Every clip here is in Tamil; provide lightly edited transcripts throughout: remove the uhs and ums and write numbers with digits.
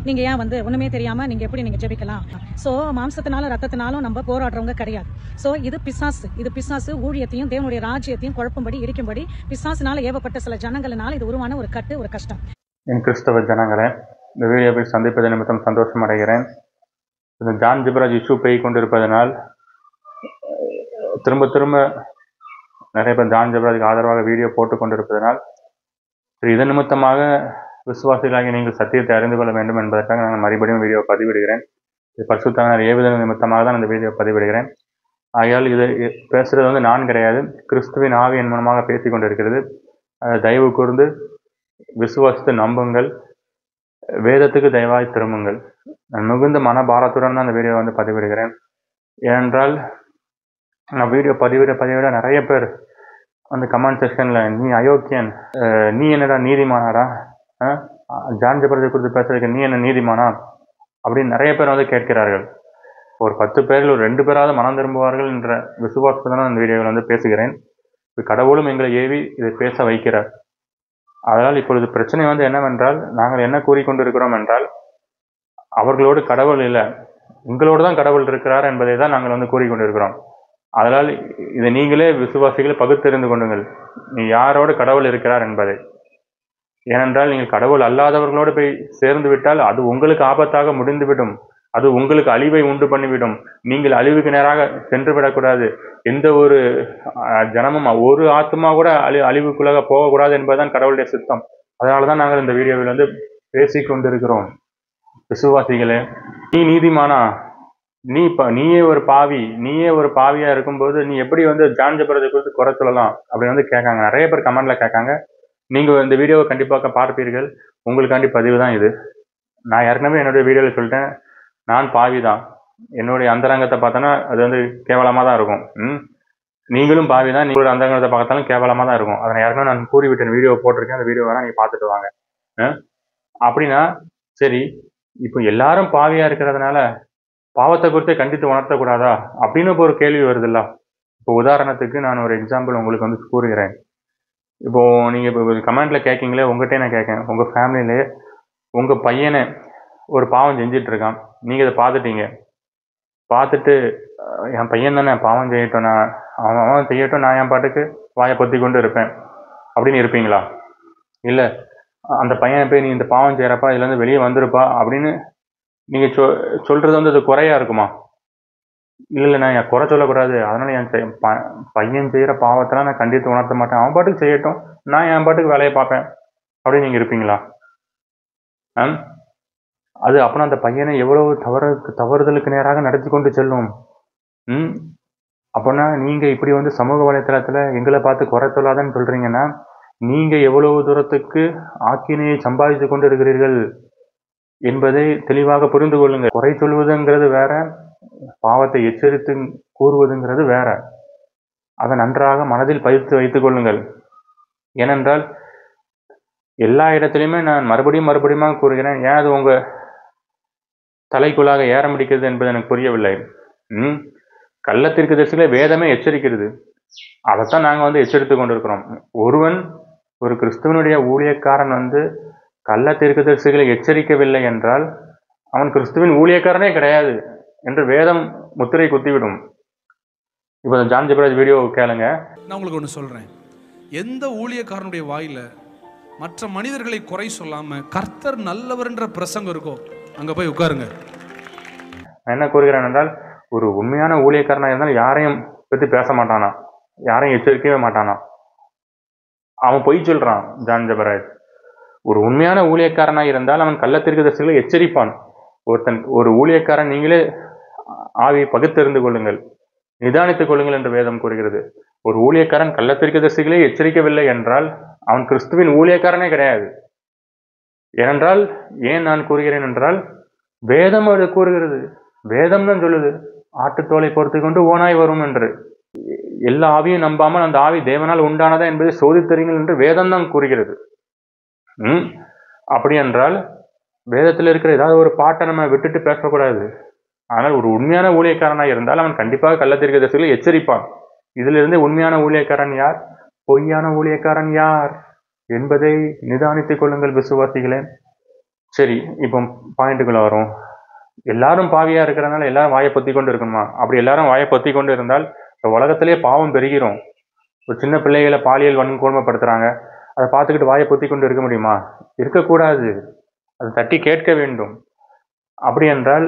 நீங்க ஏன் வந்து ஒண்ணுமே தெரியாம நீங்க எப்படி நீங்க ஜெபிக்கலாம்? சோ மாம்சத்தினாலும் ரத்தத்தினாலும் நம்ம போராடுறவங்க கிடையாது. சோ இது பிசாசு ஊழியத்தையும் தேவனுடைய ராஜ்யத்தையும் குழப்பும்படி இருக்கும்படி பிசாசினால ஏவப்பட்ட சில ஜனங்களினால இது உருவான ஒரு கட்டு, ஒரு கஷ்டம். என் கிறிஸ்தவ ஜனங்களே, இந்த வீடியோவை சந்திப்பது நிமித்தம் சந்தோஷம் அடைகிறேன். இந்த ஜான் ஜிப்ராஜ் இஷ்யூ போய் கொண்டிருப்பதனால் திரும்ப நிறைய பேர் ஜான் ஜிப்ராஜுக்கு ஆதரவாக வீடியோ போட்டு கொண்டிருப்பதனால் இதன் நிமித்தமாக விசுவாசிகளாகி நீங்கள் சத்தியத்தை அறிந்து கொள்ள வேண்டும் என்பதற்காக நான் மறுபடியும் வீடியோ பதிவிடுகிறேன். இது பரிசுத்தவான்கள் ஏவுதல் நிமித்தமாக தான் இந்த வீடியோ பதிவிடுகிறேன். ஆகையால் இது பேசுகிறது வந்து நான் கிடையாது, கிறிஸ்துவின் ஆவி என் மூலமாக பேசி கொண்டிருக்கிறது. அதை தயவு கூர்ந்து விசுவாசித்து நம்புங்கள், வேதத்துக்கு தயவாய் திரும்புங்கள். நான் மிகுந்த மனபாரத்துடன் தான் அந்த வீடியோ வந்து பதிவிடுகிறேன். ஏனென்றால் நான் வீடியோ பதிவிட நிறைய பேர் அந்த கமெண்ட் செக்ஷனில் நீ அயோக்கியன், நீ என்னடா நீதிமானாடா, ஜான் ஜிப்ராஜை குறித்து பேசுறதுக்கு நீ என்ன நீதிமானா அப்படின்னு நிறைய பேர் வந்து கேட்கிறார்கள். ஒரு 10 பேரில் ஒரு 2 பேராவது மனம் திரும்புவார்கள் என்ற விசுவாசத்துடன் அந்த வீடியோவில் வந்து பேசுகிறேன். கடவுளும் எங்களை ஏவி இதை பேச வைக்கிறார். அதனால் இப்பொழுது பிரச்சனை வந்து என்னவென்றால், நாங்கள் என்ன கூறிக்கொண்டிருக்கிறோம் என்றால், அவர்களோடு கடவுள் இல்லை, உங்களோடு தான் கடவுள் இருக்கிறார் என்பதை தான் நாங்கள் வந்து கூறிக்கொண்டிருக்கிறோம். அதனால் இதை நீங்களே விசுவாசிகளை பகுத்தறிந்து கொண்டுங்கள், நீ யாரோடு கடவுள் இருக்கிறார் என்பதை. ஏனென்றால் நீங்கள் கடவுள் அல்லாதவர்களோடு போய் சேர்ந்து விட்டால் அது உங்களுக்கு ஆபத்தாக முடிந்துவிடும், அது உங்களுக்கு அழிவை உண்டு பண்ணிவிடும். நீங்கள் அழிவுக்கு நேராக சென்று விடக்கூடாது. எந்த ஒரு ஜனமும் ஒரு ஆத்மா கூட அழிவுக்குள்ளாக போகக்கூடாது என்பதுதான் கடவுளுடைய சித்தம். அதனால தான் நாங்கள் இந்த வீடியோவில் வந்து பேசிக்கொண்டிருக்கிறோம். விசுவாசிகளே, நீ நீதிமானா? நீயே ஒரு பாவியா இருக்கும்போது நீ எப்படி வந்து ஜான் ஜிப்ராஜை குறித்து குறை சொல்லலாம் அப்படின்னு வந்து கேட்காங்க. நிறைய பேர் கமெண்ட்ல கேட்காங்க. நீங்க இந்த வீடியோவை கண்டிப்பாக பார்ப்பீர்கள். உங்களுக்காண்டி பதிவு தான் இது. நான் ஏற்கனவே என்னுடைய வீடியோவில் சொல்லிட்டேன், நான் பாவி தான். என்னுடைய அந்தரங்கத்தை பார்த்தோன்னா அது வந்து கேவலமாக தான் இருக்கும். நீங்களும் பாவி தான், நீங்களோட அந்தரங்கத்தை பார்த்தாலும் கேவலமாக தான் இருக்கும். அதை ஏற்கனவே நான் கூறிவிட்டேன், வீடியோ போட்டிருக்கேன். அந்த வீடியோ வேணால் நீங்கள் பார்த்துட்டு வாங்க. அப்படின்னா சரி, இப்போ எல்லாரும் பாவியாக இருக்கிறதுனால பாவத்தை குறித்து கண்டித்து உணர்த்தக்கூடாதா அப்படின்னு இப்போ ஒரு கேள்வி வருதுல்ல. இப்போ உதாரணத்துக்கு நான் ஒரு எக்ஸாம்பிள் உங்களுக்கு வந்து கூறுகிறேன். இப்போ நீங்கள் இப்போ கமெண்ட்ல கேட்கீங்களே, உங்கள்கிட்டே நான் கேட்கேன், உங்கள் ஃபேமிலியிலே உங்கள் பையனை ஒரு பாவம் செஞ்சிட்டு இருக்கான், நீங்கள் இதை பார்த்துட்டு என் பையன் தானே பாவம் செய்யட்டும், அவன் செய்யட்டும், நான் என் பாட்டுக்கு வாயை பொத்தி கொண்டு இருப்பேன் அப்படின்னு இருப்பீங்களா? இல்லை, அந்த பையனை போய் நீ இந்த பாவம் செய்கிறப்பா இதுலேருந்து வெளியே வந்துருப்பா அப்படின்னு நீங்கள் சொல்கிறது வந்து அது குறையா இருக்குமா? இல்லை, நான் என் குறை சொல்லக்கூடாது, அதனால் என் பையன் செய்கிற பாவத்தெல்லாம் நான் கண்டித்து உணர்த்த மாட்டேன், அவன் பாட்டுக்கு செய்யட்டும், நான் என் பாட்டுக்கு வேலையை பார்ப்பேன் அப்படின்னு நீங்கள் இருப்பீங்களா? அது அப்புறம் அந்த பையனை எவ்வளவு தவறுதலுக்கு நேராக நடத்தி கொண்டு செல்லும். அப்படின்னா நீங்கள் இப்படி வந்து சமூக வலைத்தளத்தில் எங்களை பார்த்து குறை சொல்லாதன்னு சொல்கிறீங்கன்னா, நீங்கள் எவ்வளவு தூரத்துக்கு ஆக்கினையை சம்பாதித்து கொண்டு இருக்கிறீர்கள் என்பதை தெளிவாக புரிந்து கொள்ளுங்கள். குறை சொல்வதுங்கிறது வேற, பாவத்தை எச்சரித்து கூறுவதுங்கிறது வேற. அதை நன்றாக மனதில் பதித்து வைத்துக் கொள்ளுங்கள். ஏனென்றால் எல்லா இடத்துலையுமே நான் மறுபடியும் கூறுகிறேன், ஏன் அது உங்க தலைக்குள்ளாக ஏற முடிக்கிறது என்பது எனக்கு புரியவில்லை. கள்ளத்திற்கு தரிசிகளை வேதமே எச்சரிக்கிறது, அதைத்தான் நாங்கள் வந்து எச்சரித்து கொண்டிருக்கிறோம். ஒரு கிறிஸ்துவனுடைய ஊழியக்காரன் வந்து கள்ள தீர்க்கதரிசிகளை எச்சரிக்கவில்லை என்றால் அவன் கிறிஸ்துவின் ஊழியக்காரனே கிடையாது என்று வேதம் முத்திரை குத்திவிடும். இப்போ ஜான் ஜிப்ராஜ் வீடியோ கேளுங்க. நான் உங்களுக்கு ஒன்று சொல்றேன், எந்த ஊழியக்காரனுடைய வாயில மற்ற மனிதர்களை குறை சொல்லாம கர்த்தர் நல்லவர் என்ற பிரசங்கம் இருக்கோ அங்க போய் உட்காருங்க. நான் என்ன கூறுகிறேன் என்றால், ஒரு உண்மையான ஊழியக்காரனா இருந்தால் யாரையும் பற்றி பேச மாட்டானா, யாரையும் எச்சரிக்கவே மாட்டானா. அவன் பொய் சொல்றான் ஜான் ஜிப்ராஜ். ஒரு உண்மையான ஊழியக்காரனாக இருந்தால் அவன் கள்ளத்தீர்க்கதரிசிகளை எச்சரிப்பான். ஒரு ஊழியக்காரன் நீங்களே ஆவியை பகுத்தறிந்து கொள்ளுங்கள், நிதானித்துக் கொள்ளுங்கள் என்று வேதம் கூறுகிறது. ஒரு ஊழியக்காரன் கள்ளத்தீர்க்கதரிசிகளை எச்சரிக்கவில்லை என்றால் அவன் கிறிஸ்துவின் ஊழியக்காரனே கிடையாது. ஏனென்றால் ஏன் நான் கூறுகிறேன் என்றால், வேதம் அது கூறுகிறது. வேதம் தான் சொல்லுது, ஆட்டுத்தோலை பொறுத்து கொண்டு ஓனாய் வரும் என்று. எல்லா ஆவியும் நம்பாமல் அந்த ஆவி தேவனால் உண்டானதா என்பதை சோதித்தறிங்கள் என்று வேதம் தான் கூறுகிறது. அப்படி என்றால் வேதத்தில் இருக்கிற ஏதாவது ஒரு பாட்டை நம்ம விட்டுட்டு பேசக்கூடாது. ஆனால் ஒரு உண்மையான ஊழியக்காரனாக இருந்தால் அவன் கண்டிப்பாக கள்ளத்தீர்க்கதரிசிகளை எச்சரிப்பான். இதிலிருந்து உண்மையான ஊழியக்காரன் யார், பொய்யான ஊழியக்காரன் யார் என்பதை நிதானித்துக் கொள்ளுங்கள் விசுவாசிகளே. சரி, இப்போ பாயிண்ட்டுக்குள்ள வரும். எல்லாரும் பாவியா இருக்கிறனால எல்லாரும் வாயை பொத்தி கொண்டு இருக்கணுமா? அப்படி எல்லாரும் வாயை பொத்தி கொண்டு இருந்தால் இந்த உலகத்திலே பாவம் பெருகிரும். ஒரு சின்ன பிள்ளைகளை பாலியல் வன்கொடுமைப்படுத்துறாங்க, அதை பார்த்துக்கிட்டு வாயை பொத்தி கொண்டு இருக்க முடியுமா? இருக்கக்கூடாது. அதை தட்டி கேட்க வேண்டும். அப்படி என்றால்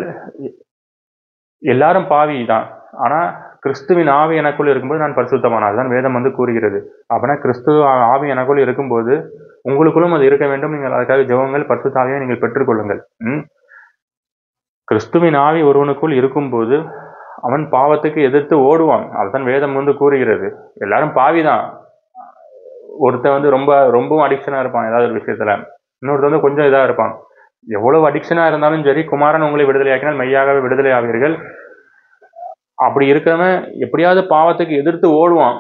எல்லாரும் பாவி தான். ஆனா கிறிஸ்துவின் ஆவி எனக்குள் இருக்கும்போது நான் பரிசுத்தமானேன். அதுதான் வேதம் கூறுகிறது. அப்படின்னா கிறிஸ்துவ ஆவி எனக்குள் இருக்கும்போது உங்களுக்குள்ளும் அது இருக்க வேண்டும். நீங்கள் அதுக்காக ஜெபங்கள், பரிசுத்த ஆவியை நீங்கள் பெற்றுக்கொள்ளுங்கள். கிறிஸ்துவின் ஆவி ஒருவனுக்குள் இருக்கும்போது அவன் பாவத்துக்கு எதிர்த்து ஓடுவான். அதுதான் வேதம் கூறுகிறது. எல்லாரும் பாவிதான். ஒருத்தன் ரொம்பவும் அடிக்ஷனா இருப்பான் ஏதாவது ஒரு விஷயத்துல, இன்னொருத்தன் கொஞ்சம் இதா இருப்பான். எவ்வளவு அடிக்ஷனா இருந்தாலும் சரி, குமாரன் உங்களை விடுதலையாக்கினால் மெய்யாகவே விடுதலை ஆவீர்கள். அப்படி இருக்கிறவன் எப்படியாவது பாவத்துக்கு எதிர்த்து ஓடுவான்.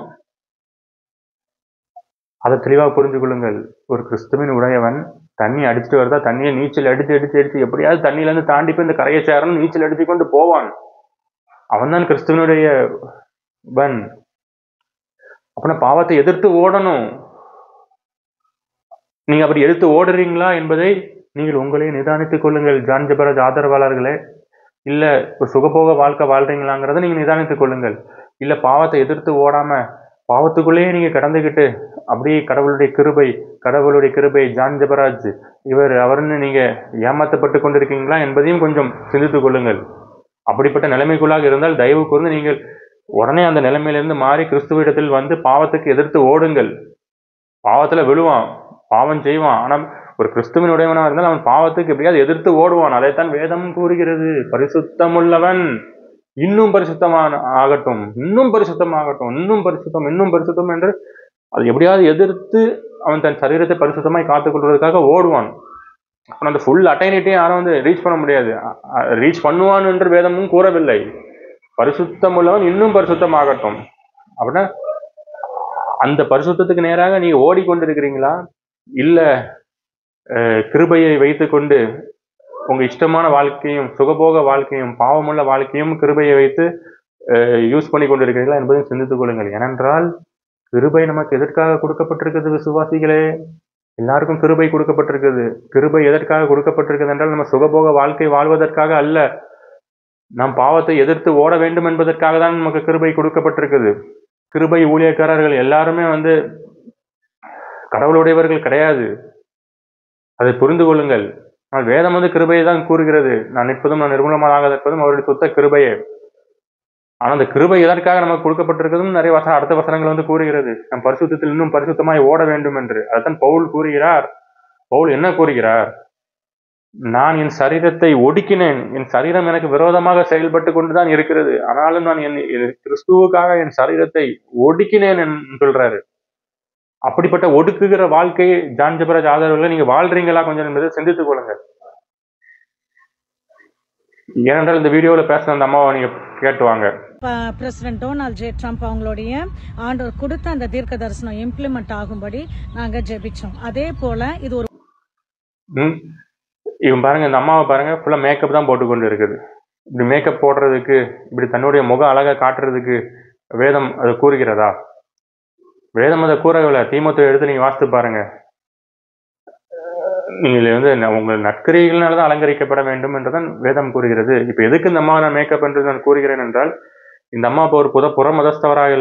அதை தெளிவாக புரிந்து கொள்ளுங்கள். ஒரு கிறிஸ்துவின் உடையவன் தண்ணி அடிச்சுட்டு வருதா, தண்ணியை நீச்சல் அடிச்சு எப்படியாவது தண்ணியில இருந்து தாண்டி போய் இந்த கரையை சேரணும் நீச்சல் அடிச்சு கொண்டு போவான். அவன் தான் கிறிஸ்துவனுடைய வன். அப்படின்னா பாவத்தை எதிர்த்து ஓடணும். நீங்க அப்படி எதிர்த்து ஓடுறீங்களா என்பதை நீங்கள் உங்களே நிதானித்துக் கொள்ளுங்கள். ஜான் ஜெபராஜ் ஆதரவாளர்களே, இல்ல ஒரு சுகபோக வாழ்க்கை வாழ்றீங்களாங்கிறத நீங்க நிதானித்துக் கொள்ளுங்கள். இல்ல பாவத்தை எதிர்த்து ஓடாம பாவத்துக்குள்ளேயே நீங்க கடந்துகிட்டு அப்படியே கடவுளுடைய கிருபை ஜான் ஜெபராஜ் அவர்னு நீங்க ஏமாத்தப்பட்டு கொண்டிருக்கீங்களா என்பதையும் கொஞ்சம் சிந்தித்துக் கொள்ளுங்கள். அப்படிப்பட்ட நிலைமைக்குள்ளாக இருந்தால் தயவு கூர்ந்து நீங்கள் உடனே அந்த நிலைமையிலிருந்து மாறி கிறிஸ்துவிடத்தில் பாவத்துக்கு எதிர்த்து ஓடுங்கள். பாவத்துல விழுவான், பாவம் செய்வான். ஆனா ஒரு கிறிஸ்துவின் உடையவனா இருந்தால் அவன் பாவத்துக்கு எப்படியாவது எதிர்த்து ஓடுவான். அதைத்தான் வேதம் கூறுகிறது. பரிசுத்தமுள்ளவன் இன்னும் ஆகட்டும், இன்னும் பரிசுத்தம் என்று அது எப்படியாவது எதிர்த்து அவன் தன் சரீரத்தை பரிசுத்தமாய் காத்துக் கொள்வதற்காக ஓடுவான். அப்புறம் அந்த ஃபுல் அட்டைனிட்டியும் யாரும் ரீச் பண்ண முடியாது. ரீச் பண்ணுவான் என்று வேதமும் கூறவில்லை. பரிசுத்தம் உள்ளவன் இன்னும் பரிசுத்தமாகட்டும். அப்படின்னா அந்த பரிசுத்தத்துக்கு நேராக நீங்க ஓடிக்கொண்டிருக்கிறீங்களா? இல்ல கிருபையை வைத்துக்கொண்டு உங்க இஷ்டமான வாழ்க்கையும் சுகபோக வாழ்க்கையும் பாவமுள்ள வாழ்க்கையும் கிருபையை வைத்து யூஸ் பண்ணி கொண்டிருக்கிறீர்களா என்பதையும் சிந்தித்துக் கொள்ளுங்கள். ஏனென்றால் கிருபை நமக்கு எதற்காக கொடுக்கப்பட்டிருக்கிறது விசுவாசிகளே? எல்லாருக்கும் கிருபை கொடுக்கப்பட்டிருக்கிறது. கிருபை எதற்காக கொடுக்கப்பட்டிருக்கிறது என்றால் நம்ம சுகபோக வாழ்க்கை வாழ்வதற்காக அல்ல. நாம் பாவத்தை எதிர்த்து ஓட வேண்டும் என்பதற்காக தான் நமக்கு கிருபை கொடுக்கப்பட்டிருக்குது. கிருபை ஊழியக்காரர்கள் எல்லாருமே கடவுளுடையவர்கள் கிடையாது. அதை புரிந்து கொள்ளுங்கள். ஆனால் வேதம் கிருபையை தான் கூறுகிறது. நான் நிற்பதும் நான் நிர்மூலமாக இருப்பதும் அவருடைய சுத்த கிருபையே. ஆனா அந்த கிருபை எதற்காக நமக்கு கொடுக்கப்பட்டிருக்கிறதும் நிறைய அடுத்த வசனங்கள் கூறுகிறது. நம் பரிசுத்தத்தில் இன்னும் பரிசுத்தமாய் ஓட வேண்டும் என்று. அதைத்தான் பவுல் கூறுகிறார். பவுல் என்ன கூறுகிறார்? நான் என் சரீரத்தை ஒடுக்கினேன். என் சரீரம் எனக்கு விரோதமாக செயல்பட்டு கொண்டுதான் இருக்கிறது. ஆனாலும் நான் கிறிஸ்துவுக்காக என் சரீரத்தை ஒடுக்கினேன் என்று சொல்றாரு. அப்படிப்பட்ட ஒடுக்குகிற வாழ்க்கையை ஜான் ஜெபராஜ் ஆதரவுகளை நீங்க வாழ்றீங்களா கொஞ்சம் என்பதை சிந்தித்துக் கொள்ளுங்கள். ஏனென்றால் இந்த வீடியோல பேசுன அந்த அம்மாவை நீங்க கேட்டுவாங்க. பிரசிடென்ட் டொனால்ட் ஜே ட்ரம்ப் அவங்களுடைய ஆண்டவர் கொடுத்த அந்த தீர்க்க தரிசனம் இம்ப்ளிமெண்ட் ஆகும்படி நாங்க ஜெபிச்சோம். அதே போல இது ஒரு இவன் பாருங்க, இந்த அம்மாவை பாருங்க, ஃபுல்லா மேக்கப் தான் போட்டுக்கொண்டு இருக்குது. இப்படி மேக்கப் போடுறதுக்கு, இப்படி தன்னுடைய முகம் அழகா காட்டுறதுக்கு வேதம் அது கூறுகிறதா? வேதம் அதை கூறவில்லை. தீமோத்தேயு எடுத்து நீங்க வாசித்து பாருங்க. நீங்கள் உங்கள் நற்கிரியைகளால்தான் அலங்கரிக்கப்பட வேண்டும் என்றுதான் வேதம் கூறுகிறது. இப்ப எதுக்கு இந்த அம்மா நான் மேக்கப் என்று நான் கூறுகிறேன் என்றால், இந்த அம்மா இப்போ ஒரு புற மதஸ்தவராக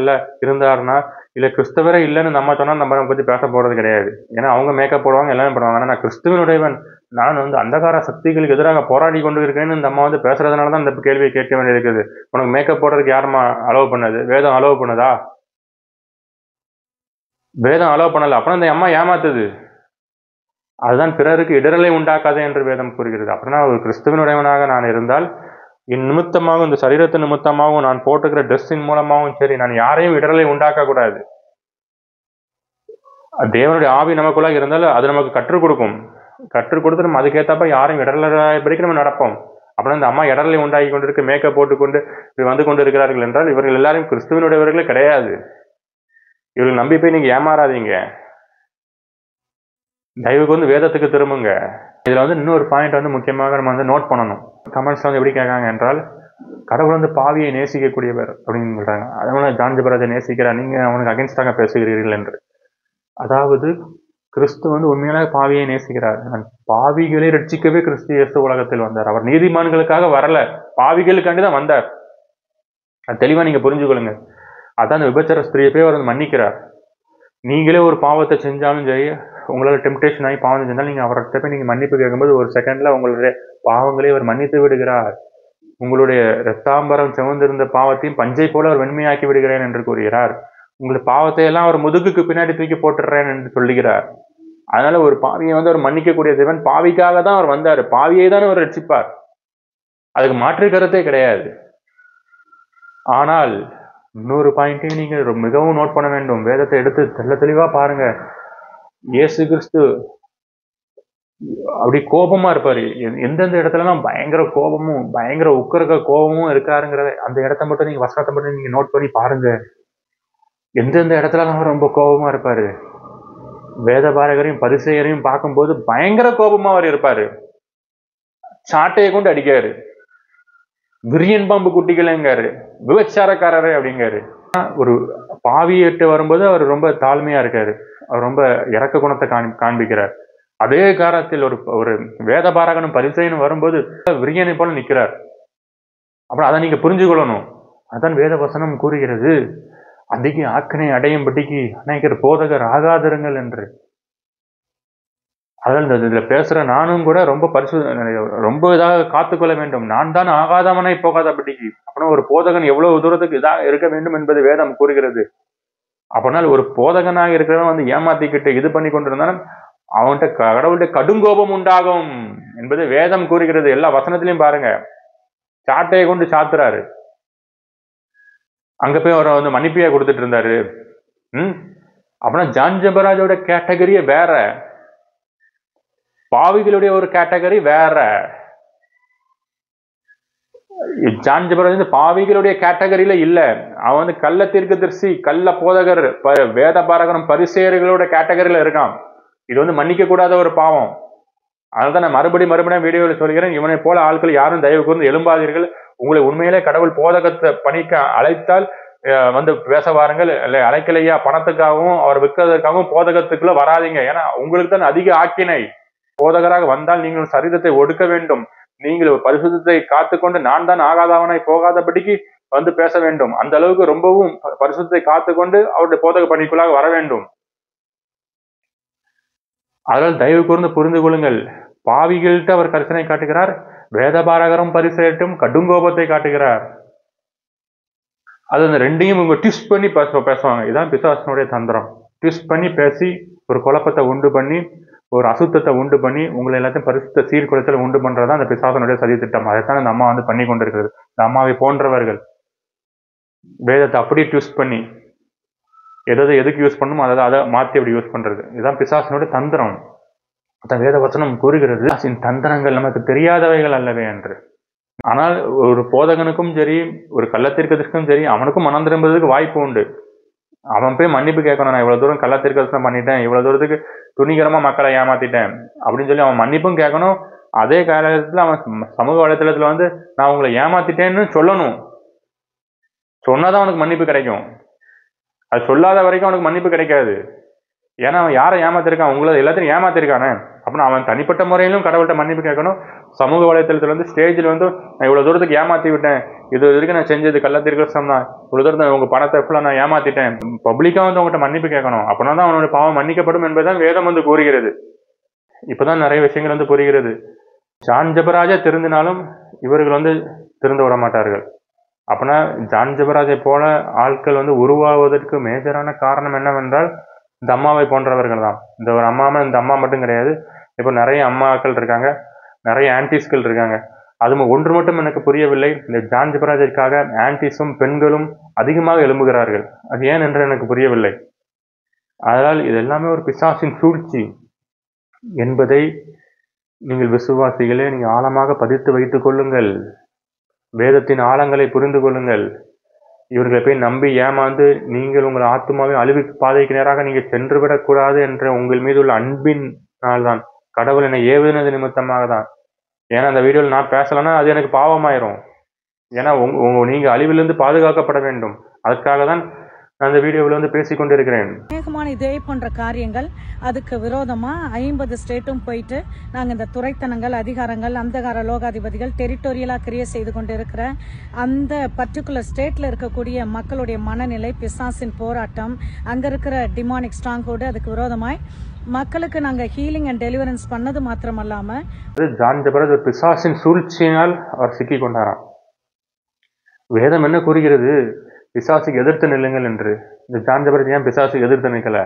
இருந்தாருன்னா, இல்ல கிறிஸ்தவரே இல்லைன்னு இந்த அம்மா சொன்னா நம்ம பத்தி பேச போறது கிடையாது. ஏன்னா அவங்க மேக்கப் போடுவாங்க, எல்லாமே பண்ணுவாங்க. ஆனா நான் கிறிஸ்துவனுடையவன், நான் அந்தகார சக்திகளுக்கு எதிராக போராடி கொண்டு இருக்கேன்னு இந்த அம்மா பேசுறதுனாலதான் இந்த கேள்வியை கேட்க வேண்டியிருக்குது. உனக்கு மேக்கப் போடுறதுக்கு யாருமா அலோவ் பண்ணது? வேதம் அலோவ் பண்ணுதா? வேதம் அலோவ் பண்ணல. அப்புறம் இந்த அம்மா ஏமாத்துது. அதுதான் பிறருக்கு இடரலை உண்டாக்காதே என்று வேதம் கூறுகிறது. அப்படின்னா ஒரு கிறிஸ்துவனுடையவனாக நான் இருந்தால் என் நிமித்தமாகவும் இந்த சரீரத்தின் நிமித்தமாகவும் நான் போட்டுக்கிற ட்ரெஸ்ஸின் மூலமாகவும் சரி, நான் யாரையும் இடரலை உண்டாக்க கூடாது. தேவனுடைய ஆவி நமக்குள்ளாக இருந்தால் அது நமக்கு கற்றுக் கொடுத்து நம்ம அதுக்கேற்றப்ப யாரையும் இடரலாய்படிக்கு நம்ம நடப்போம். அப்படின்னா இந்த அம்மா இடரலை உண்டாக்கி கொண்டிருக்கு, மேக்கப் போட்டுக்கொண்டு இப்படி கொண்டு இருக்கிறார்கள் என்றால் இவர்கள் எல்லாரும் கிறிஸ்துவனுடையவர்களே கிடையாது. இவர்கள் நம்பி போய் நீங்க ஏமாறாதீங்க. தயவுக்கு வேதத்துக்கு திரும்புங்க. இதுல இன்னொரு பாயிண்ட் முக்கியமாக நம்ம நோட் பண்ணணும். கமெண்ட்ஸ்ல எப்படி கேட்காங்க என்றால், கடவுள் பாவியை நேசிக்கக்கூடியவர் அப்படின்னு சொல்றாங்க. அதனால ஜான் ஜெபராஜை நேசிக்கிறார், நீங்க அவனுக்கு அகேன்ஸ்டாக பேசுகிறீர்கள் என்று. அதாவது கிறிஸ்து வந்து உண்மையான பாவியை நேசிக்கிறார். பாவிகளை ரட்சிக்கவே கிறிஸ்து இயேசு உலகத்தில் வந்தார். அவர் நீதிமான்களுக்காக வரல, பாவிகளுக்காண்டி தான் வந்தார். அது தெளிவா நீங்க புரிஞ்சுக்கொள்ளுங்க. அதான் அந்த விபச்சார ஸ்திரியை போய் அவர் வந்து மன்னிக்கிறார். நீங்களே ஒரு பாவத்தை செஞ்சாலும் சரி, உங்களால் டெம்டேஷன் ஆகி பாவம் செஞ்சாலும் நீங்க அவர்கிட்ட போய் நீங்க மன்னிப்பு கேட்கும்போது ஒரு செகண்ட்ல உங்களுடைய பாவங்களே அவர் மன்னித்து விடுகிறார். உங்களுடைய இரத்தாம்பரம் சிவந்திருந்த பாவத்தையும் பஞ்சை போல அவர் வெண்மையாக்கி விடுகிறேன் என்று கூறுகிறார். உங்களுடைய பாவத்தை எல்லாம் அவர் முதுகுக்கு பின்னாடி தூக்கி போட்டுடுறேன் என்று சொல்லுகிறார். அதனால ஒரு பாவியை வந்து அவர் மன்னிக்கக்கூடிய தேவன். பாவிக்காக தான் அவர் வந்தார், பாவியை தான் அவர் ரட்சிப்பார். அதுக்கு மாற்று கருத்தே கிடையாது. ஆனால் இன்னொரு பாயிண்ட்டையும் நீங்க மிகவும் நோட் பண்ண வேண்டும். வேதத்தை எடுத்து தெளிவா பாருங்க. இயேசு கிறிஸ்து அப்படி கோபமா இருப்பாரு. எந்தெந்த இடத்துலலாம் பயங்கர கோபமும் பயங்கர உக்கரக கோபமும் இருக்காருங்கிறத அந்த இடத்த மட்டும் நீங்க வசனத்தை மட்டும் நீங்க நோட் பண்ணி பாருங்க. எந்தெந்த இடத்துலலாம் அவர் ரொம்ப கோபமா இருப்பாரு. வேத பாரகரையும் பரிசேயரையும் பார்க்கும்போது பயங்கர கோபமா அவர் இருப்பாரு. சாட்டையை கொண்டு அடிக்காரு. விரியன் பாம்பு குட்டிகளேங்காரு, விபச்சாரக்காரரே அப்படிங்காரு. ஒரு பாவியிட்டு வரும்போது அவர் ரொம்ப தாழ்மையா இருக்காரு. அவர் ரொம்ப இறக்க குணத்தை காண்பிக்கிறார். அதே காலத்தில் ஒரு வேத பாரகனும் பரிசேயனும் வரும்போது விரியனை போல நிற்கிறார். அப்புறம் அதை நீங்க புரிஞ்சுக்கொள்ளணும். அதான் வேத வசனம் கூறுகிறது, அதிக ஆக்கினை அடையும்படிக்கு அநேகர் போதகர் ஆகாதிருங்கள் என்று. அதாவது இதுல பேசுற நானும் கூட ரொம்ப இதாக காத்துக்கொள்ள வேண்டும். நான் தான் ஆகாதவனை போகாதபடிக்கு. அப்படின்னா ஒரு போதகன் எவ்வளவு தூரத்துக்கு இதாக இருக்க வேண்டும் என்பது வேதம் கூறுகிறது. அப்படின்னா ஒரு போதகனாக இருக்கிறவன் வந்து ஏமாத்திக்கிட்டு இது பண்ணி கொண்டிருந்தாலும் அவன்கிட்ட கடவுள்கிட்ட கடுங்கோபம் உண்டாகும் என்பது வேதம் கூறுகிறது. எல்லா வசனத்திலையும் பாருங்க. சாட்டையை கொண்டு சாத்துறாரு. அங்க போய் அவரை வந்து மன்னிப்பையா கொடுத்துட்டு இருந்தாரு. அப்படின்னா ஜான் ஜெபராஜோட கேட்டகரியே வேற, பாவிகளுடைய ஒரு கேட்டகரி வேற. ஜான் ஜெபராஜ் வந்து பாவிகளுடைய கேட்டகரியில இல்ல. அவன் வந்து கள்ள தீர்க்கதரிசி, கள்ள போதகர், வேத பாரகரும் பரிசேயர்களோட கேட்டகரியில இருக்கான். இது வந்து மன்னிக்க கூடாத ஒரு பாவம். அதனால்தான் நான் மறுபடியும் வீடியோவில் சொல்கிறேன், இவனை போல ஆட்கள் யாரும் தயவு கூர்ந்து எழும்பாதீர்கள். உங்களை உண்மையிலே கடவுள் போதகத்தை பணிக்க அழைத்தால் வந்து பேச வாருங்கள். இல்லை அழைக்கலையா பணத்துக்காகவும் அவர் விற்கிறதுக்காகவும் போதகத்துக்குள்ள வராதிங்க. ஏன்னா உங்களுக்கு தான் அதிக ஆக்கினை. போதகராக வந்தால் நீங்கள் சரீரத்தை ஒடுக்க வேண்டும். நீங்கள் பரிசுத்தத்தை காத்துக்கொண்டு நான் தான் ஆகாதவனை போகாதபடிக்கு வந்து பேச வேண்டும். அந்த அளவுக்கு ரொம்பவும் பரிசுத்தத்தை காத்துக்கொண்டு அவருடைய போதக பணிக்குள்ளாக வர வேண்டும். அதனால் தயவு கூர்ந்து புரிந்து கொள்ளுங்கள். பாவிகள்கிட்ட அவர் கரிசனை காட்டுகிறார், வேதபாரகரும் பரிசேயரும் கடுங்கோபத்தை காட்டுகிறார். அது அந்த ரெண்டையும் இவங்க ட்விஸ்ட் பண்ணி பேசுவாங்க. இதுதான் பிசாசனுடைய தந்திரம். ட்விஸ்ட் பண்ணி பேசி ஒரு குழப்பத்தை உண்டு பண்ணி, ஒரு அசுத்தத்தை உண்டு பண்ணி, உங்களை எல்லாத்தையும் பரிசுத்த சீர்குலைச்சல் உண்டு பண்றதுதான் அந்த பிசாசனுடைய சதி திட்டம். அதைத்தான் அந்த அம்மா வந்து பண்ணி கொண்டிருக்கிறது. இந்த அம்மாவை போன்றவர்கள் வேதத்தை அப்படியே ட்விஸ்ட் பண்ணி எதுக்கு யூஸ் பண்ணணும் அதை மாற்றி அப்படி யூஸ் பண்றது. இதுதான் பிசாசனுடைய தந்திரம். வேத வசனம் கூறுகிறது, தந்திரங்கள் நமக்கு தெரியாதவைகள் அல்லவே என்று. ஆனால் ஒரு போதகனுக்கும் சரி, ஒரு கள்ளத்தீர்க்கதரிசிக்கும் சரி, அவனுக்கும் மனம் திரும்புவதற்கு வாய்ப்பு உண்டு. அவன் போய் மன்னிப்பு கேட்கணும். நான் இவ்வளவு தூரம் கள்ளத்தீர்க்கதரிசனம் பண்ணிட்டேன், இவ்வளவு தூரத்துக்கு துணிகரமா மக்களை ஏமாத்திட்டேன் அப்படின்னு சொல்லி அவன் மன்னிப்பும் கேட்கணும். அதே காலத்துல அவன் சமூக வலைத்தளத்துல வந்து நான் உங்களை ஏமாத்திட்டேன்னு சொல்லணும். சொன்னாதான் அவனுக்கு மன்னிப்பு கிடைக்கும். அது சொல்லாத வரைக்கும் அவனுக்கு மன்னிப்பு கிடைக்காது. ஏன்னா அவன் யாரை ஏமாத்திருக்கான்? உங்களை எல்லாத்தையும் ஏமாத்திருக்கானே. அப்படின்னா அவன் தனிப்பட்ட முறையிலும் கடவுள்கிட்ட மன்னிப்பு கேட்கணும். சமூக வலைத்தளத்துல வந்து ஸ்டேஜில் வந்து நான் இவ்வளவு தூரத்துக்கு ஏமாத்தி விட்டேன், இது வரைக்கும் நான் செஞ்சது கள்ளத்தீர்க்கதரிசனம் தான், இவ்வளவு தூரத்தை உங்க பணத்தை ஃபுல்லாக நான் ஏமாத்திட்டேன், பப்ளிக்கா வந்து உங்கள்கிட்ட மன்னிப்பு கேட்கணும். அப்படின்னா தான் அவனுடைய பாவம் மன்னிக்கப்படும் என்பதுதான் வேதம் வந்து கூறுகிறது. இப்பதான் நிறைய விஷயங்கள் வந்து புரிகிறது. ஜான் ஜெபராஜா திருந்தினாலும் இவர்கள் வந்து திருந்த விட மாட்டார்கள். அப்படின்னா ஜான் ஜெபராஜை போல ஆட்கள் வந்து உருவாவதற்கு மேஜரான காரணம் என்னவென்றால் இந்த அம்மாவை போன்றவர்கள் தான். இந்த ஒரு இந்த அம்மா மட்டும் கிடையாது. இப்போ நிறைய அம்மாக்கள் இருக்காங்க, நிறைய ஆன்டிஸ்கள் இருக்காங்க. அது ஒன்று மட்டும் எனக்கு புரியவில்லை. இந்த ஜான் ஜெபராஜிற்காக ஆன்டிஸும் பெண்களும் அதிகமாக எழும்புகிறார்கள். அது ஏன் என்று எனக்கு புரியவில்லை. அதனால் இது எல்லாமே ஒரு பிசாசின் சூழ்ச்சி என்பதை நீங்கள் விசுவாசிகளே நீங்கள் ஆழமாக பதித்து வைத்துக் கொள்ளுங்கள். வேதத்தின் ஆழங்களை புரிந்து கொள்ளுங்கள். இவர்களை போய் நம்பி ஏமாந்து நீங்கள் உங்கள் ஆத்மாவை அழிவு பாதைக்கு நேராக நீங்கள் சென்று விடக்கூடாது என்ற உங்கள் மீது உள்ள அன்பினால் தான். கடவுள் என்னை ஏவுனது நிமித்தமாக தான். ஏன்னா அந்த வீடியோவில் நான் பேசலைன்னா அது எனக்கு பாவமாயிரும். ஏன்னா நீங்க அழிவிலிருந்து பாதுகாக்கப்பட வேண்டும். அதுக்காக தான் நான் அந்த வீடியோவில் வந்து பேசிக்கொண்டிருக்கிறேன். அநேகமான இதே போன்ற காரியங்கள் அதுக்கு விரோதமா 50 ஸ்டேட்டும் போயிட்டு நாங்க இந்த துரைத்தனங்கள், அதிகாரங்கள், அந்தகார லோகாதிபதிகள் டெரிட்டோரியலா கிரியேட் செய்து கொண்டு இருக்கிற அந்த பர்டிகுலர் ஸ்டேட்ல இருக்கக்கூடிய மக்களுடைய மனநிலை, பிசாசின் போராட்டம், அங்க இருக்கிற டிமானிக் ஸ்ட்ராங்ஹோல்டு, அதுக்கு விரோதமாய் மக்களுக்கு நாங்க ஹீலிங் அண்ட் டெலிவரன்ஸ் பண்ணது மாத்திரமல்லாம ஜான் ஜபராஜ் ஒரு பிசாசின் சூழ்ச்சியினால் அவர் சிக்கி கொண்டாராம். வேதம் என்ன கூறுகிறது? பிசாசுக்கு எதிர்த்து நில்லுங்கள் என்று. இந்த ஜான் ஜபராஜ் ஏன் பிசாசுக்கு எதிர்த்து நிற்கல?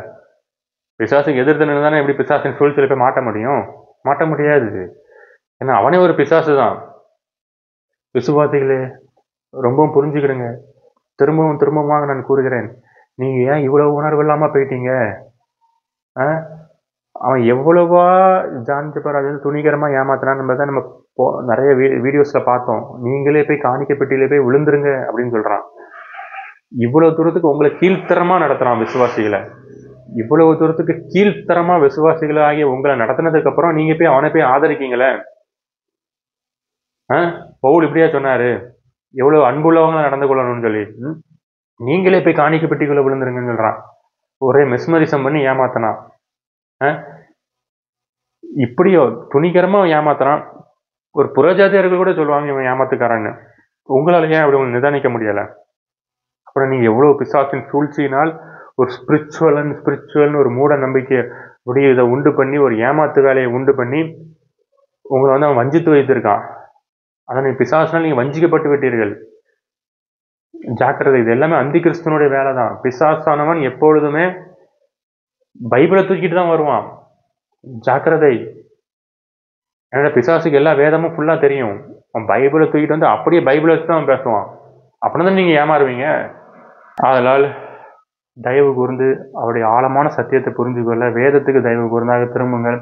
பிசாசுக்கு எதிர்த்து நின்று எப்படி பிசாசின் சூழ்ச்சியில போய் மாட்ட முடியும்? மாட்ட முடியாது. ஏன்னா அவனே ஒரு பிசாசு தான். விசுவாசிகளே, ரொம்பவும் புரிஞ்சுக்கிடுங்க. திரும்பவும் திரும்பமாக நான் கூறுகிறேன், நீங்க ஏன் இவ்வளவு உணர்வு இல்லாம போயிட்டீங்க? அவன் எவ்வளவா ஜான் ஜபராஜ் துணிகரமா ஏமாத்தினான்னு நம்ம நிறைய வீடியோஸ்ல பார்த்தோம். நீங்களே போய் காணிக்கை பெட்டியில போய் விழுந்துருங்க அப்படின்னு சொல்றான். இவ்வளவு தூரத்துக்கு உங்களை கீழ்த்தரமா நடத்துறான் விசுவாசிகளை. இவ்வளவு தூரத்துக்கு கீழ்த்தரமா விசுவாசிகளை ஆகிய உங்களை நடத்தினதுக்கு அப்புறம் நீங்க போய் அவனை போய் ஆதரிக்கீங்களே. பவுல் இப்படியா சொன்னாரு, எவ்வளவு அன்புள்ளவங்க நடந்து கொள்ளணும்னு சொல்லி. நீங்களே போய் காணிக்கை பெட்டிக்குள்ள விழுந்துருங்கன்னு சொல்றான். ஒரே மெஸ்மரிசம் பண்ணி ஏமாத்தனான். இப்படியோ துணிகரமா ஏமாத்துறான். ஒரு புறஜாதியர்கள் கூட சொல்லுவாங்க இவன் ஏமாத்துக்காரன்னு. உங்களால ஏன் அப்படி உங்களுக்கு நிதானிக்க முடியல? அப்புறம் நீங்க எவ்வளவு பிசாசின் சூழ்ச்சியினால் ஒரு ஸ்பிரிச்சுவல்னு ஒரு மூட நம்பிக்கை அப்படியே இதை உண்டு பண்ணி ஒரு ஏமாத்து வேலையை உண்டு பண்ணி உங்களை வந்து அவன் வஞ்சித்து வைத்திருக்கான். அதான் நீங்க பிசாசினால் நீங்க வஞ்சிக்கப்பட்டு விட்டீர்கள். ஜாக்கிரதை, இது எல்லாமே அந்தி கிறிஸ்துவனுடைய வேலை தான். பிசாசானவன் எப்பொழுதுமே பைபிளை தூக்கிட்டு தான் வருவான். ஜாக்கிரதை. என்னோட பிசாசுக்கு எல்லா வேதமும் ஃபுல்லா தெரியும். அவன் பைபிளை தூக்கிட்டு வந்து அப்படியே பைபிளை வச்சு தான் பேசுவான். அப்படின்னா நீங்க ஏமாறுவீங்க. அதனால் தயவு கூர்ந்து அவருடைய ஆழமான சத்தியத்தை புரிஞ்சு கொள்ள வேதத்துக்கு தயவு கூர்ந்தாக திரும்புங்கள்.